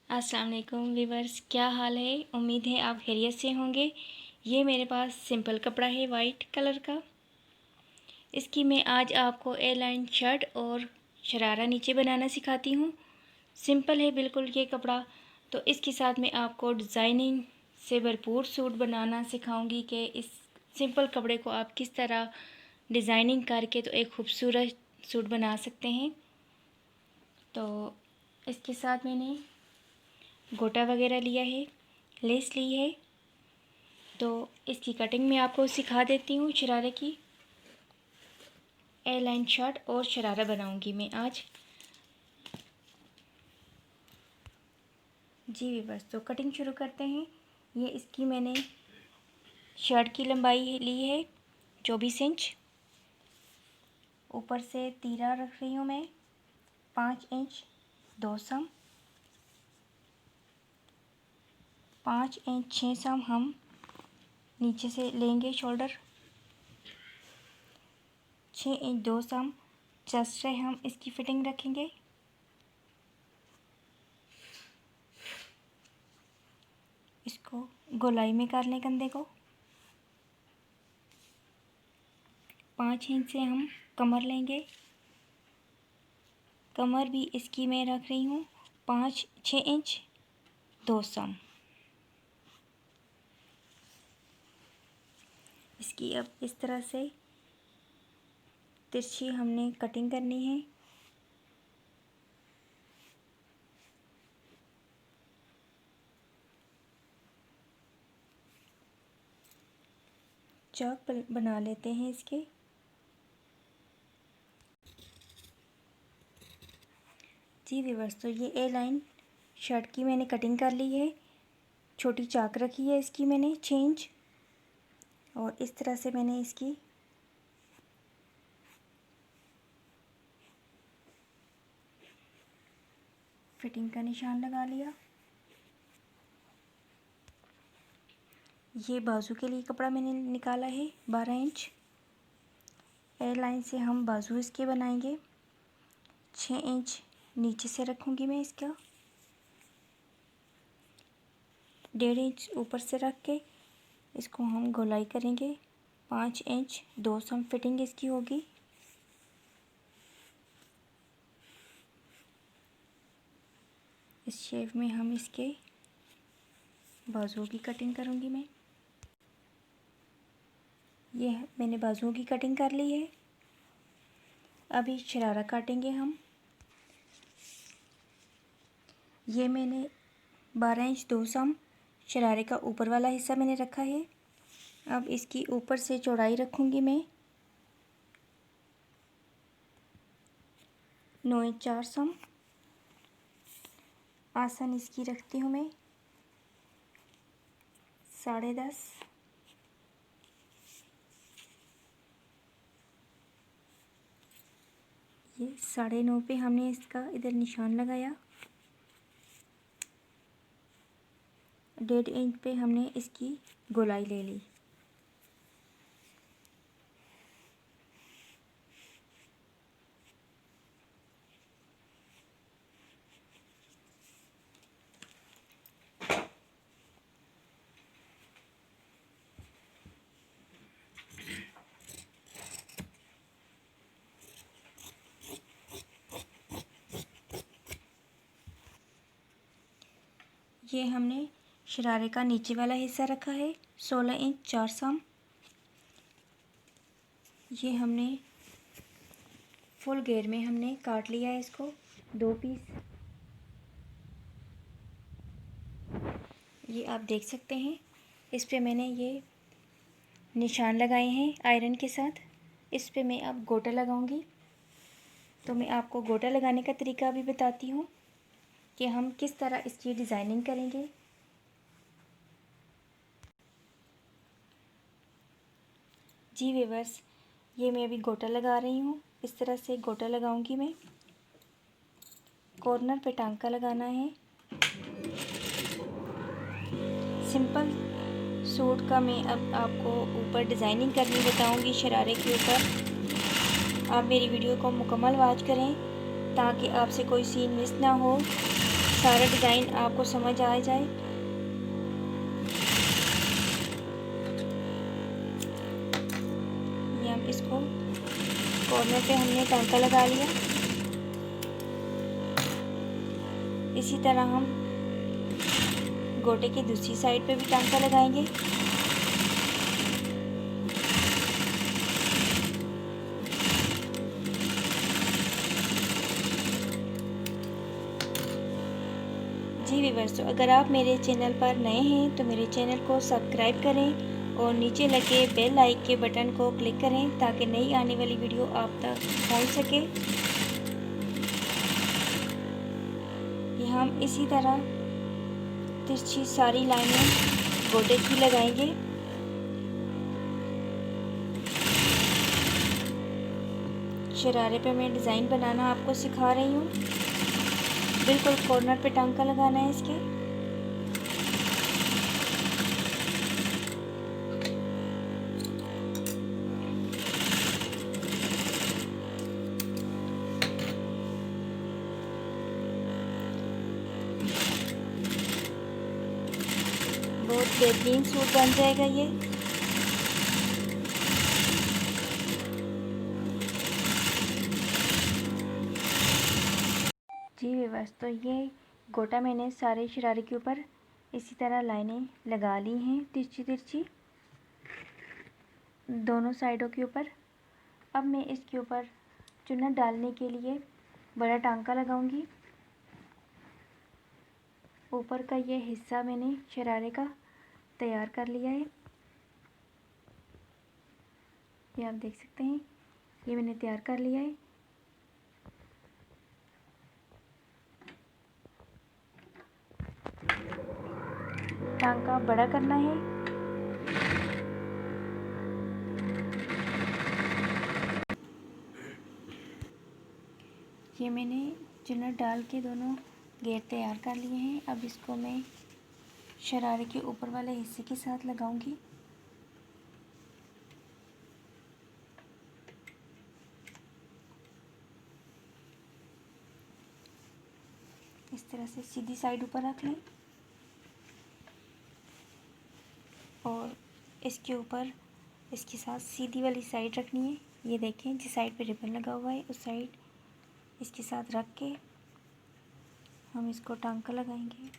अस्सलाम वालेकुम व्यूवर्स, क्या हाल है। उम्मीद है आप खैरियत से होंगे। ये मेरे पास सिंपल कपड़ा है वाइट कलर का। इसकी मैं आज आपको ए लाइन शर्ट और शरारा नीचे बनाना सिखाती हूँ। सिंपल है बिल्कुल ये कपड़ा। तो इसके साथ मैं आपको डिज़ाइनिंग से भरपूर सूट बनाना सिखाऊंगी कि इस सिंपल कपड़े को आप किस तरह डिज़ाइनिंग करके तो एक खूबसूरत सूट बना सकते हैं। तो इसके साथ मैंने गोटा वगैरह लिया है, लेस ली है। तो इसकी कटिंग मैं आपको सिखा देती हूँ। शरारे की ए लाइन शर्ट और शरारा बनाऊँगी मैं आज। जी बस तो कटिंग शुरू करते हैं। ये इसकी मैंने शर्ट की लंबाई ली है 24 इंच। ऊपर से तीरा रख रही हूँ मैं 5 इंच 2 सम। 5 इंच 6 सम हम नीचे से लेंगे। शोल्डर 6 इंच 2 सम चेस्ट से हम इसकी फिटिंग रखेंगे। इसको गोलाई में कर लें कंधे को। 5 इंच से हम कमर लेंगे। कमर भी इसकी मैं रख रही हूँ 6 इंच 2 सम। इसकी अब इस तरह से तिरछी हमने कटिंग करनी है। चौक बना लेते हैं इसके। जी व्यूअर्स, तो ये ए लाइन शर्ट की मैंने कटिंग कर ली है। छोटी चाक रखी है इसकी मैंने 6 इंच। और इस तरह से मैंने इसकी फिटिंग का निशान लगा लिया। ये बाजू के लिए कपड़ा मैंने निकाला है 12 इंच। ए लाइन से हम बाजू इसके बनाएंगे। 6 इंच नीचे से रखूँगी मैं इसका। 1.5 इंच ऊपर से रख के इसको हम गोलाई करेंगे। 5 इंच 2 सम फिटिंग इसकी होगी। इस शेप में हम इसके बाजुओं की कटिंग करूँगी मैं। ये मैंने बाजुओं की कटिंग कर ली है। अभी शरारा काटेंगे हम। ये मैंने 12 इंच 2 सम शरारे का ऊपर वाला हिस्सा मैंने रखा है। अब इसकी ऊपर से चौड़ाई रखूँगी मैं 9 इंच 4 सम। आसन इसकी रखती हूँ मैं 10.5। ये 9.5 पे हमने इसका इधर निशान लगाया। 1.5 इंच पे हमने इसकी गोलाई ले ली। ये हमने शरारे का नीचे वाला हिस्सा रखा है 16 इंच 4 सम। ये हमने फुल घेर में हमने काट लिया है इसको 2 पीस। ये आप देख सकते हैं। इस पे मैंने ये निशान लगाए हैं आयरन के साथ। इस पे मैं अब गोटा लगाऊंगी। तो मैं आपको गोटा लगाने का तरीका भी बताती हूँ कि हम किस तरह इसकी डिज़ाइनिंग करेंगे। जी व्यूअर्स, ये मैं अभी गोटा लगा रही हूँ। इस तरह से गोटा लगाऊंगी मैं। कॉर्नर पे टांका लगाना है। सिंपल सूट का मैं अब आपको ऊपर डिज़ाइनिंग करनी बताऊंगी शरारे के ऊपर। आप मेरी वीडियो को मुकम्मल वॉच करें ताकि आपसे कोई सीन मिस ना हो। सारा डिज़ाइन आपको समझ आ जाए। ये हम इसको कॉर्नर पे हमने टांका लगा लिया। इसी तरह हम गोटे की दूसरी साइड पे भी टांका लगाएंगे। जी व्यूअर्स, तो अगर आप मेरे चैनल पर नए हैं तो मेरे चैनल को सब्सक्राइब करें और नीचे लगे बेल आइकन के बटन को क्लिक करें ताकि नई आने वाली वीडियो आप तक पहुंच सके। ये हम इसी तरह तिरछी सारी लाइनें गोटे की लगाएंगे। शरारे पे मैं डिज़ाइन बनाना आपको सिखा रही हूँ। बिल्कुल कॉर्नर पे टांका लगाना है इसके। बहुत बेहतरीन सूट बन जाएगा ये। जी व्यूअर्स, तो ये गोटा मैंने सारे शरारे के ऊपर इसी तरह लाइनें लगा ली हैं तिरछी तिरछी दोनों साइडों के ऊपर। अब मैं इसके ऊपर चुन्नट डालने के लिए बड़ा टांका लगाऊंगी। ऊपर का ये हिस्सा मैंने शरारे का तैयार कर लिया है। ये आप देख सकते हैं, ये मैंने तैयार कर लिया है। टांका बड़ा करना है। ये मैंने चुन्नट डाल के दोनों घेर तैयार कर लिए हैं। अब इसको मैं शरारे के ऊपर वाले हिस्से के साथ लगाऊंगी। इस तरह से सीधी साइड ऊपर रख लें और इसके ऊपर इसके साथ सीधी वाली साइड रखनी है। ये देखें, जिस साइड पे रिबन लगा हुआ है उस साइड इसके साथ रख के हम इसको टांका लगाएंगे।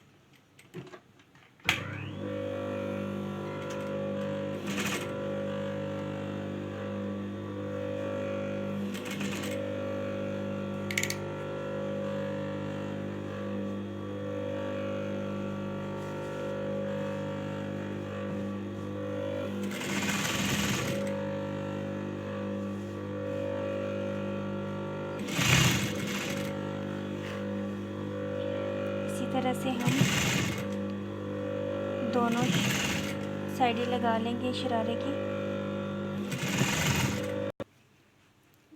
इसी तरह से हम दोनों साइडें लगा लेंगे शरारे की।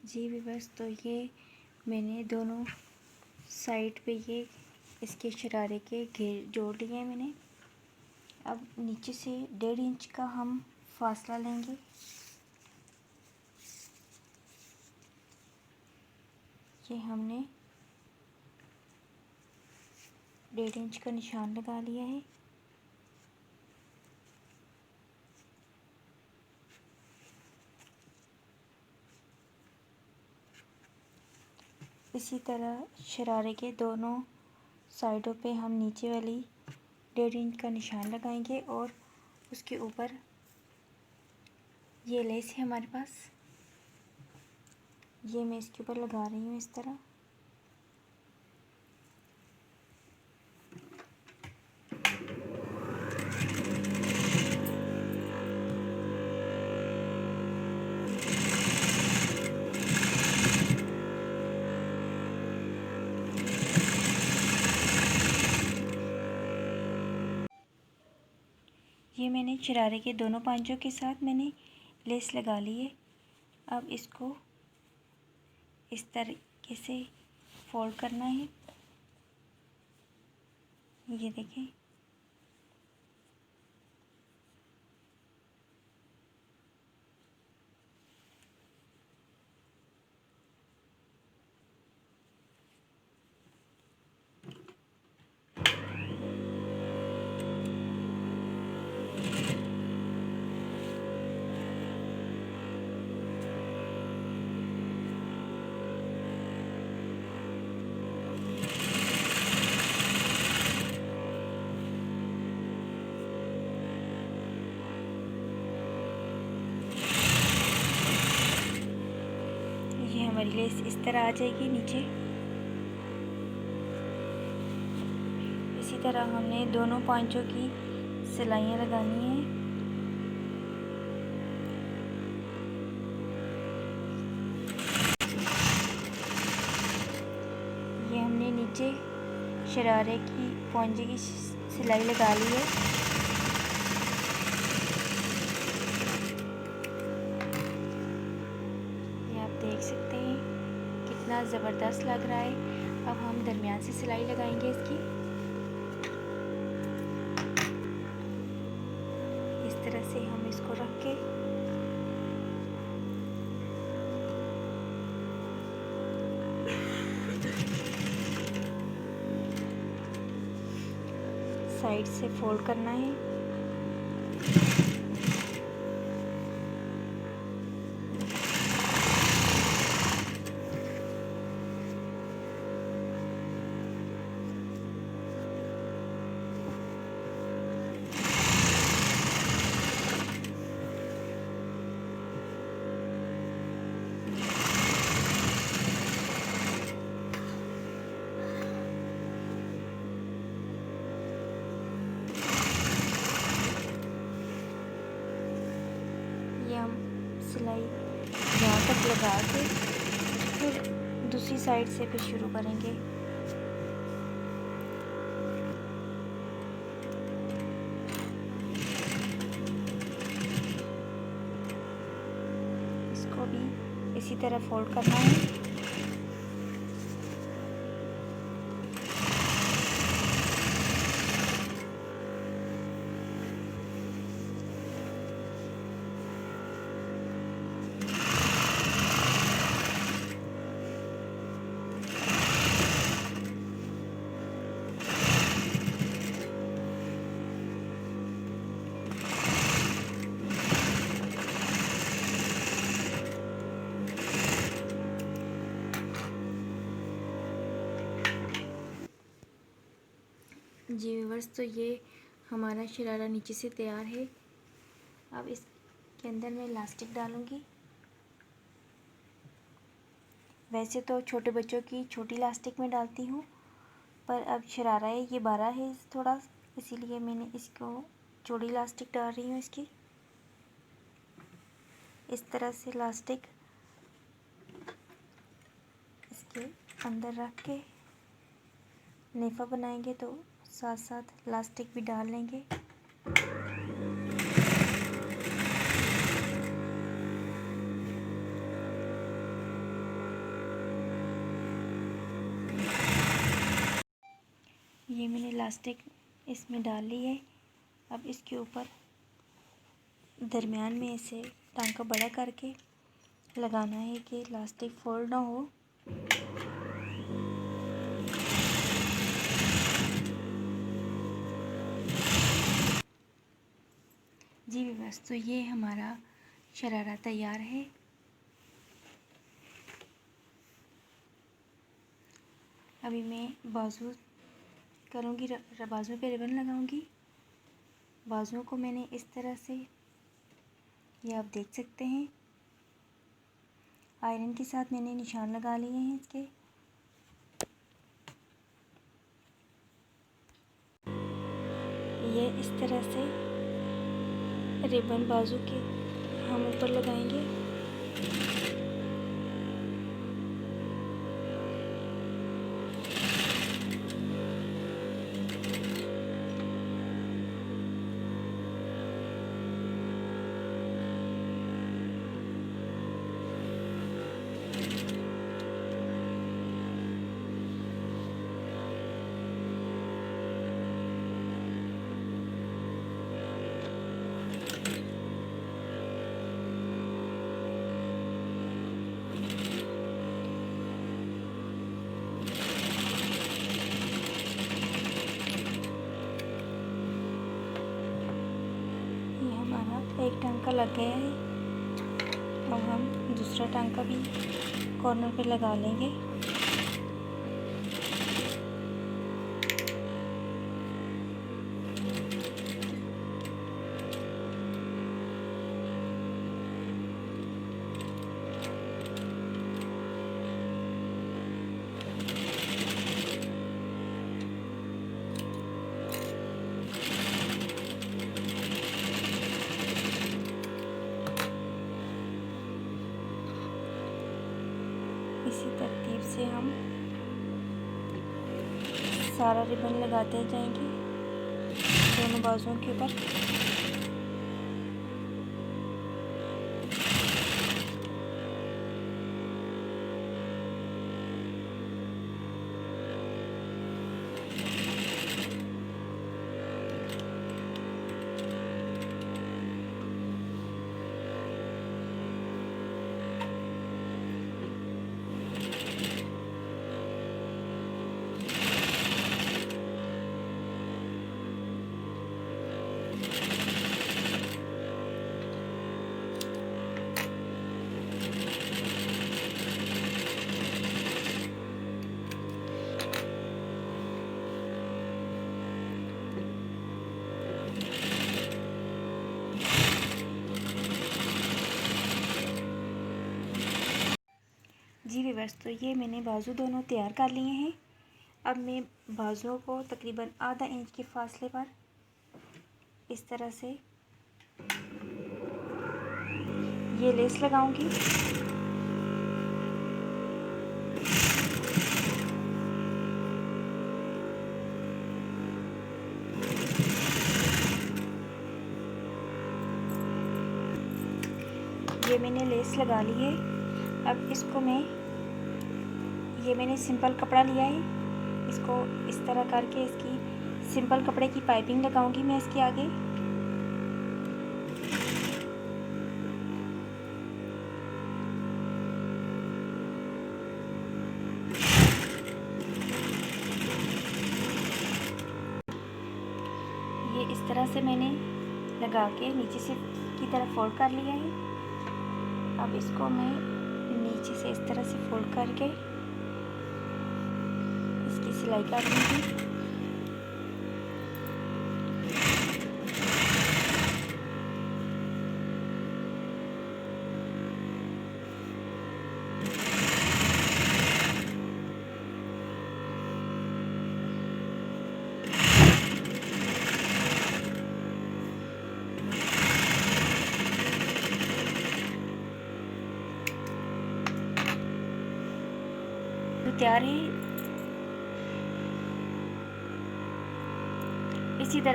जी व्यूअर्स, तो ये मैंने दोनों साइड पे ये इसके शरारे के घेर जोड़ लिए हैं मैंने। अब नीचे से 1.5 इंच का हम फासला लेंगे। ये हमने 1.5 इंच का निशान लगा लिया है। इसी तरह शरारे के दोनों साइडों पे हम नीचे वाली 1.5 इंच का निशान लगाएंगे और उसके ऊपर ये लेस है हमारे पास, ये मैं इसके ऊपर लगा रही हूँ इस तरह। ये मैंने शरारे के दोनों पांचों के साथ मैंने लेस लगा ली है। अब इसको इस तरीके से फोल्ड करना है। ये देखें, लेस इस तरह आ जाएगी नीचे। इसी तरह हमने दोनों पांचों की सिलाइयाँ लगानी है। ये हमने नीचे शरारे की पौंजे की सिलाई लगा ली है। ये आप देख सकते हैं कितना ज़बरदस्त लग रहा है। अब हम दरमियान से सिलाई लगाएंगे इसकी। इस तरह से हम इसको रख के साइड से फोल्ड करना है। ये हम सिलाई यहाँ तक लगा के फिर दूसरी साइड से फिर शुरू करेंगे। इसको भी इसी तरह फोल्ड करना है। जी व्यूअर्स, तो ये हमारा शरारा नीचे से तैयार है। अब इसके अंदर मैं इलास्टिक डालूँगी। वैसे तो छोटे बच्चों की छोटी इलास्टिक में डालती हूँ, पर अब शरारा है ये बड़ा है थोड़ा, इसीलिए मैंने इसको चौड़ी इलास्टिक डाल रही हूँ इसकी। इस तरह से इलास्टिक इसके अंदर रख के नेफा बनाएंगे तो साथ साथ इलास्टिक भी डाल लेंगे। ये मैंने इलास्टिक इसमें डाल ली है। अब इसके ऊपर दरमियान में इसे टांका बड़ा करके लगाना है कि इलास्टिक फोल्ड ना हो। जी बस, तो ये हमारा शरारा तैयार है। अभी मैं बाजू करूँगी, बाजू पे रिबन लगाऊंगी। बाजुओं को मैंने इस तरह से, ये आप देख सकते हैं, आयरन के साथ मैंने निशान लगा लिए हैं इसके। ये इस तरह से रिबन बाजू के हम ऊपर लगाएंगे। एक टांका लग गया है। अब हम दूसरा टांका भी कॉर्नर पे लगा लेंगे। सारा रिबन लगाते जाएंगे दोनों बाजुओं के ऊपर। जी व्यूअर्स, तो ये मैंने बाजू दोनों तैयार कर लिए हैं। अब मैं बाजुओं को तकरीबन आधा इंच के फासले पर इस तरह से ये लेस लगाऊंगी। ये मैंने लेस लगा ली है। अब इसको ये मैंने सिंपल कपड़ा लिया है, इसको इस तरह करके इसकी सिंपल कपड़े की पाइपिंग लगाऊंगी मैं इसके आगे। ये इस तरह से मैंने लगा के नीचे से की तरफ फोल्ड कर लिया है। अब इसको मैं नीचे से इस तरह से फोल्ड करके इसकी सिलाई कर दूँगी। तो तैयार है। इसी तरह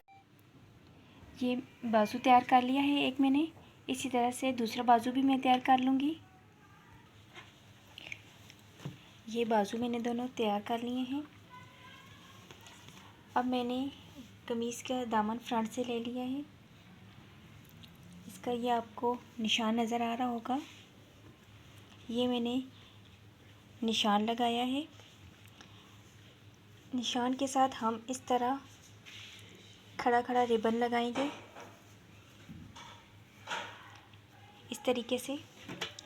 ये बाजू तैयार कर लिया है एक मैंने। इसी तरह से दूसरा बाजू भी मैं तैयार कर लूँगी। ये बाजू मैंने दोनों तैयार कर लिए हैं। अब मैंने कमीज़ का दामन फ्रंट से ले लिया है। इसका ये आपको निशान नज़र आ रहा होगा, ये मैंने निशान लगाया है। निशान के साथ हम इस तरह खड़ा खड़ा रिबन लगाएंगे इस तरीके से।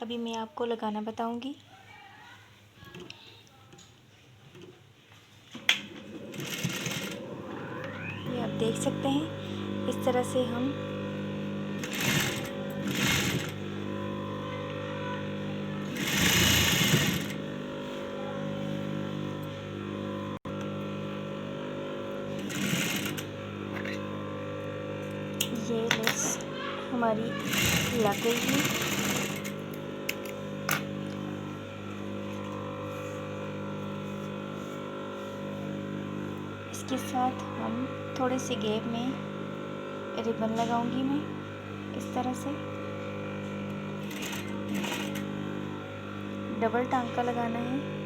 अभी मैं आपको लगाना बताऊंगी। ये आप देख सकते हैं, इस तरह से हम ये लेस हमारी लग गई है। इसके साथ हम थोड़े से गैप में रिबन लगाऊंगी मैं इस तरह से। डबल टांका लगाना है।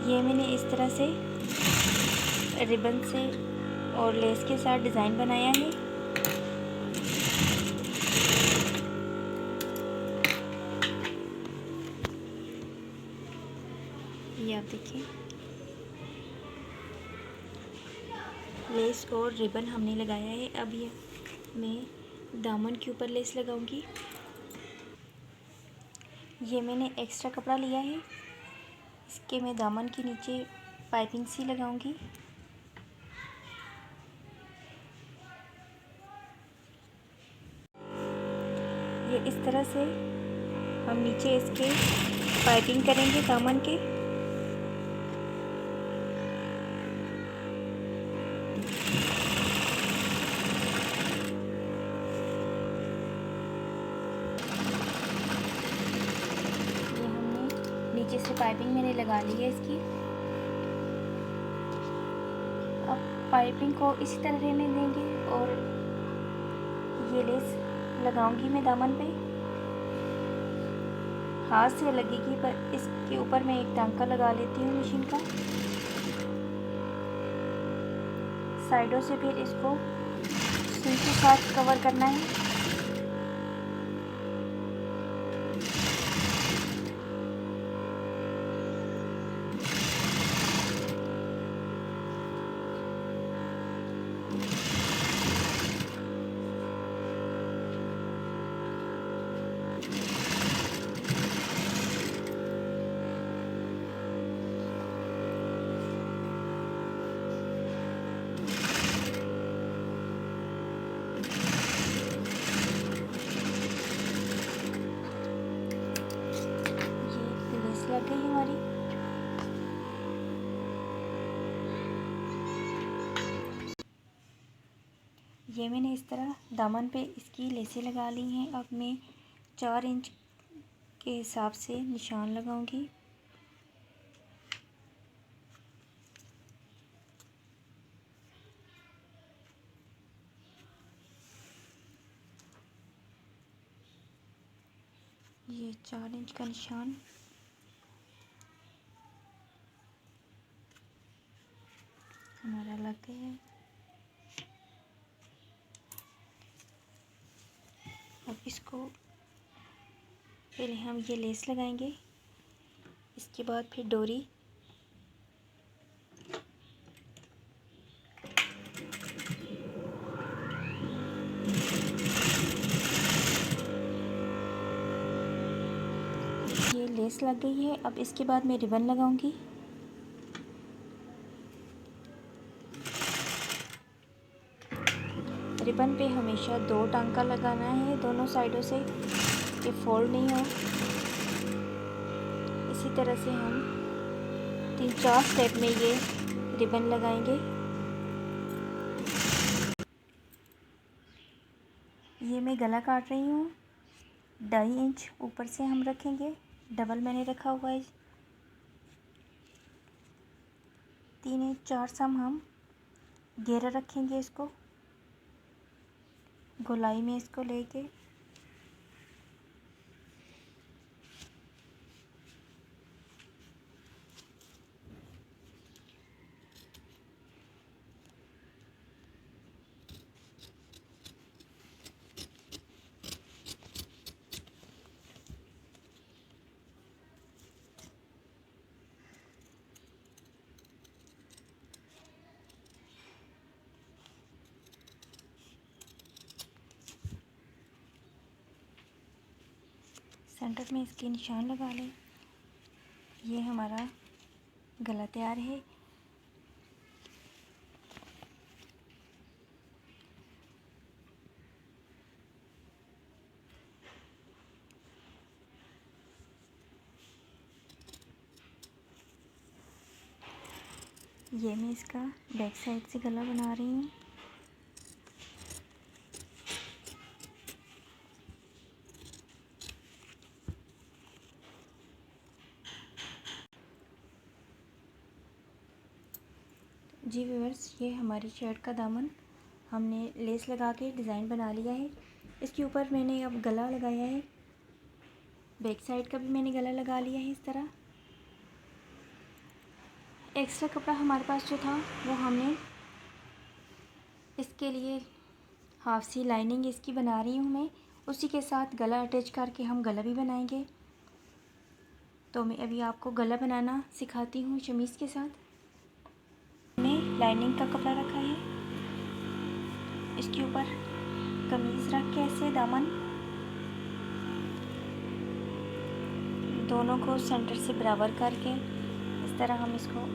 ये मैंने इस तरह से रिबन से और लेस के साथ डिज़ाइन बनाया है। ये आप देखिए, लेस और रिबन हमने लगाया है। अब ये मैं दामन के ऊपर लेस लगाऊंगी। ये मैंने एक्स्ट्रा कपड़ा लिया है, इसके मैं दामन के नीचे पाइपिंग सी लगाऊंगी। ये इस तरह से हम नीचे इसके पाइपिंग करेंगे दामन के। नीचे से पाइपिंग मैंने लगा ली है इसकी। अब पाइपिंग को इसी तरह रहने देंगे और ये लेस लगाऊंगी मैं दामन पे। हाथ से लगेगी पर इसके ऊपर मैं एक टांका लगा लेती हूँ मशीन का। साइडों से फिर इसको सुई के साथ कवर करना है। लग गई हमारी। ये मैंने इस तरह दामन पे इसकी लेसें लगा ली हैं। अब मैं 4 इंच के हिसाब से निशान लगाऊंगी। ये 4 इंच का निशान हमारा लग गया है। अब इसको पहले हम ये लेस लगाएंगे, इसके बाद फिर डोरी। ये लेस लग गई है। अब इसके बाद मैं रिबन लगाऊंगी। रिबन पे हमेशा 2 टांका लगाना है दोनों साइडों से कि फोल्ड नहीं हो। इसी तरह से हम 3-4 स्टेप में ये रिबन लगाएंगे। ये मैं गला काट रही हूँ। 2.5 इंच ऊपर से हम रखेंगे, डबल मैंने रखा हुआ है। 3 इंच 4 सम हम घेरा रखेंगे इसको, गोलाई में इसको लेके। सेंटर में इसके निशान लगा लें। ये हमारा गला तैयार है। ये मैं इसका बैक साइड से गला बना रही हूँ। जी व्यूअर्स, ये हमारी शर्ट का दामन हमने लेस लगा के डिज़ाइन बना लिया है। इसके ऊपर मैंने अब गला लगाया है। बैक साइड का भी मैंने गला लगा लिया है इस तरह। एक्स्ट्रा कपड़ा हमारे पास जो था वो हमने इसके लिए हाफ सी लाइनिंग इसकी बना रही हूँ मैं, उसी के साथ गला अटैच करके हम गला भी बनाएंगे। तो मैं अभी आपको गला बनाना सिखाती हूँ शमीज़ के साथ। मैंने लाइनिंग का कपड़ा रखा है, इसके ऊपर कमीज़ रख के ऐसे दामन दोनों को सेंटर से बराबर करके इस तरह हम इसको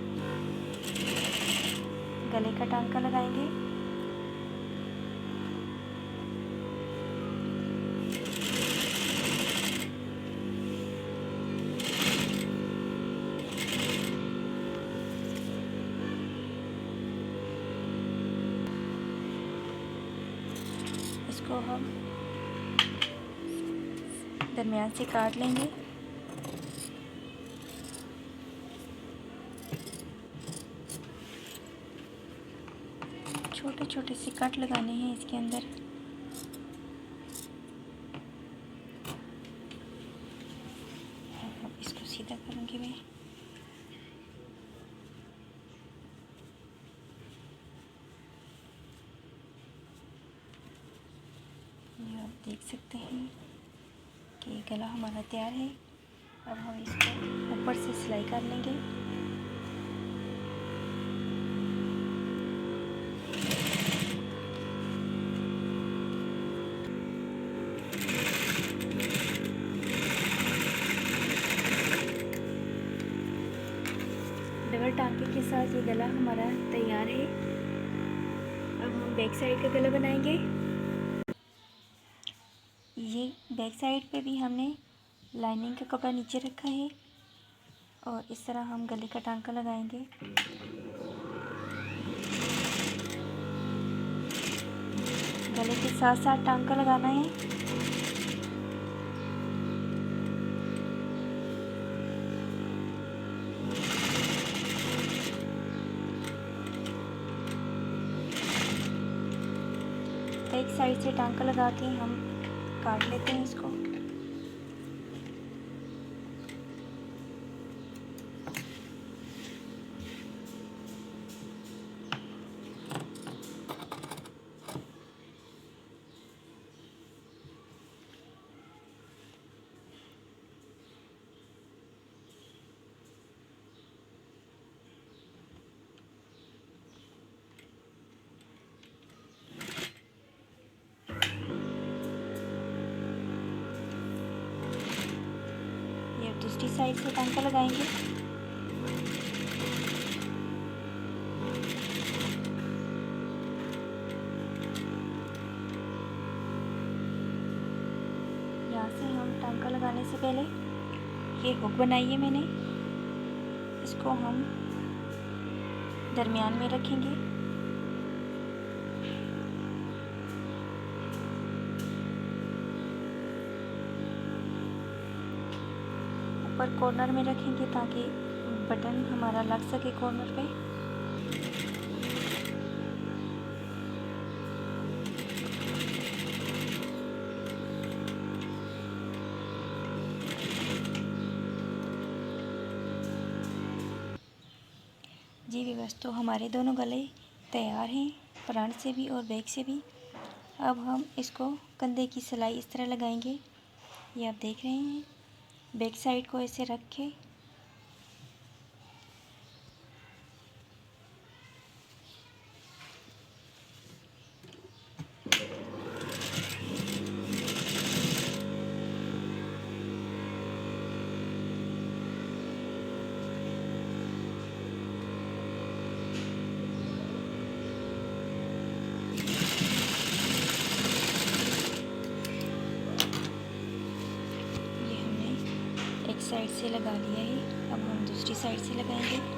गले का टांका लगाएंगे। इसको हम दरमियान से काट लेंगे। छोटे छोटे से कट लगाने हैं इसके अंदर। अब इसको सीधा करूँगी मैं। ये आप देख सकते हैं कि गला हमारा तैयार है। अब हम इसको ऊपर से सिलाई कर लेंगे। डबल टांके के साथ ये गला हमारा तैयार है। अब हम बैक साइड का गला बनाएंगे। ये बैक साइड पे भी हमने लाइनिंग का कपड़ा नीचे रखा है और इस तरह हम गले का टांका लगाएंगे। गले के साथ साथ टांका लगाना है। एक साइड से टांका लगा के हम काट लेते हैं इसको। दूसरी साइड से टांका लगाएंगे। यहाँ से हम टांका लगाने से पहले ये हुक बनाई है मैंने, इसको हम दरमियान में रखेंगे। ऊपर कॉर्नर में रखेंगे ताकि बटन हमारा लग सके कॉर्नर पे। जी व्यूअर्स, तो हमारे दोनों गले तैयार हैं, फ्रंट से भी और बैक से भी। अब हम इसको कंधे की सिलाई इस तरह लगाएंगे। ये आप देख रहे हैं। बैक साइड को ऐसे रख के साइड से लगा लिया है। अब हम दूसरी साइड से लगाएंगे।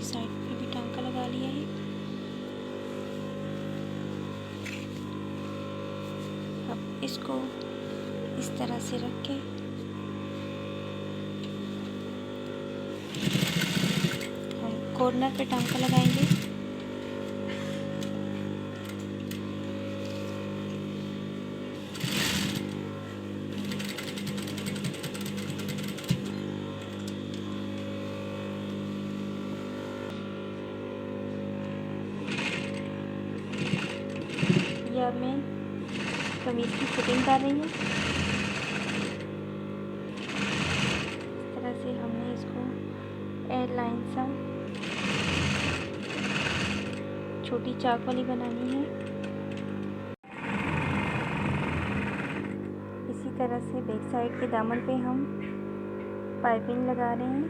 साइड पे भी टांका लगा लिया है। अब इसको इस तरह से रख के हम कॉर्नर पे टांका लगाएंगे। अब मैं कमीज़ की फिटिंग कर रही हूँ। इस तरह से हमने इसको एयरलाइन सा छोटी चाक वाली बनानी है। इसी तरह से बैक साइड के दामन पे हम पाइपिंग लगा रहे हैं।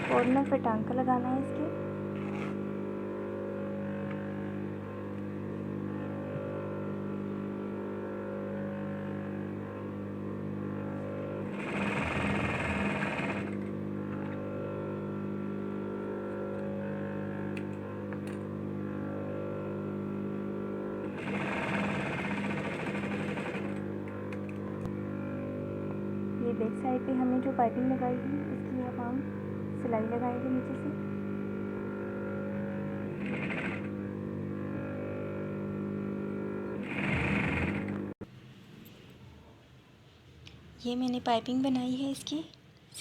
कॉर्नर पे टांका लगाना है इसके। ये बैक साइड पे हमने जो पाइपिंग लगाई थी इसकी अब हम सिलाई लगाएंगे नीचे से। ये मैंने पाइपिंग बनाई है इसकी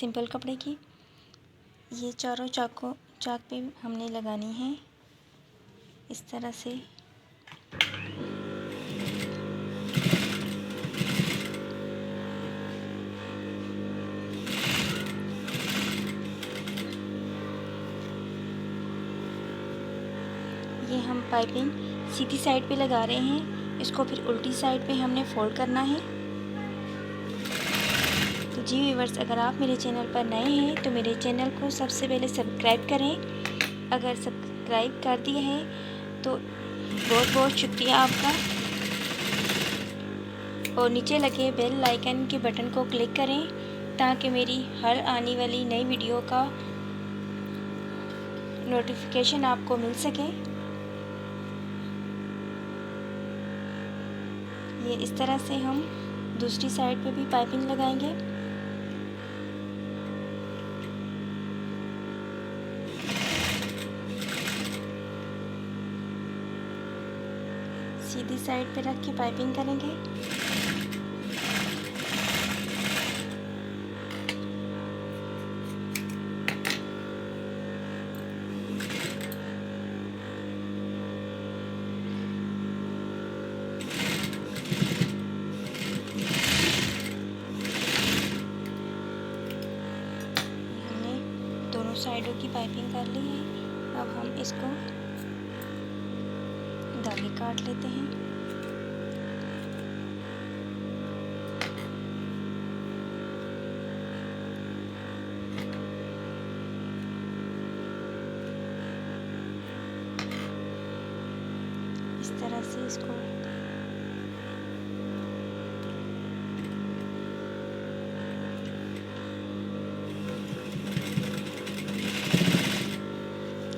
सिंपल कपड़े की। ये चारों चाक पे हमने लगानी है इस तरह से। ये हम पाइपिंग सीधी साइड पे लगा रहे हैं, इसको फिर उल्टी साइड पे हमने फोल्ड करना है। तो जी व्यूअर्स, अगर आप मेरे चैनल पर नए हैं तो मेरे चैनल को सबसे पहले सब्सक्राइब करें। अगर सब्सक्राइब कर दिए हैं तो बहुत बहुत शुक्रिया आपका। और नीचे लगे बेल आइकन के बटन को क्लिक करें ताकि मेरी हर आने वाली नई वीडियो का नोटिफिकेशन आपको मिल सके। ये इस तरह से हम दूसरी साइड पे भी पाइपिंग लगाएंगे। सीधी साइड पे रख के पाइपिंग करेंगे। दोनों साइडों की पाइपिंग कर ली है। अब हम इसको धागे काट लेते हैं। इस तरह से इसको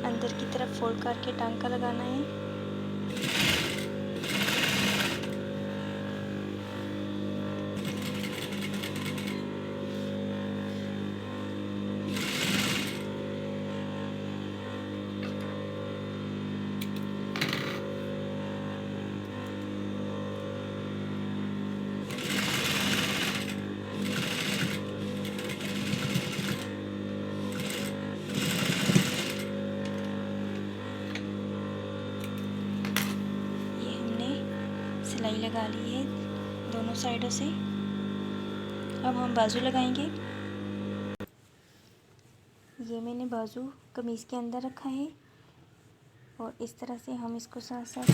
अंदर की तरफ फोल्ड करके टांका लगाना है। सिलाई लगा ली है दोनों साइडों से। अब हम बाजू लगाएंगे। ये मैंने बाजू कमीज़ के अंदर रखा है और इस तरह से हम इसको साथ साथ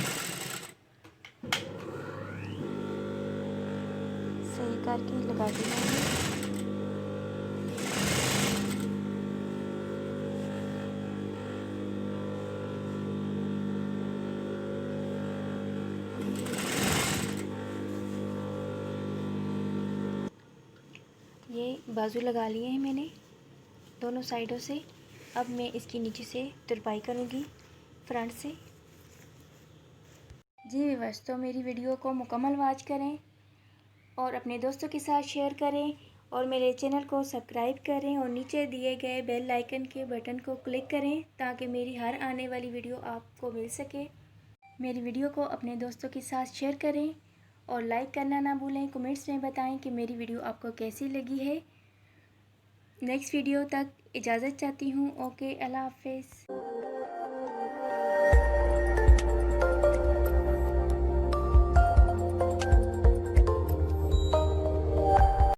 सही करके लगा देंगे। ये बाजू लगा लिए हैं मैंने दोनों साइडों से। अब मैं इसकी नीचे से तुरपाई करूँगी फ्रंट से। जी व्यूअर्स, तो मेरी वीडियो को मुकम्मल वॉच करें और अपने दोस्तों के साथ शेयर करें और मेरे चैनल को सब्सक्राइब करें और नीचे दिए गए बेल आइकन के बटन को क्लिक करें ताकि मेरी हर आने वाली वीडियो आपको मिल सके। मेरी वीडियो को अपने दोस्तों के साथ शेयर करें और लाइक करना ना भूलें। कमेंट्स में बताएं कि मेरी वीडियो आपको कैसी लगी है। नेक्स्ट वीडियो तक इजाज़त चाहती हूँ। ओके, अल्लाह हाफ़िज़।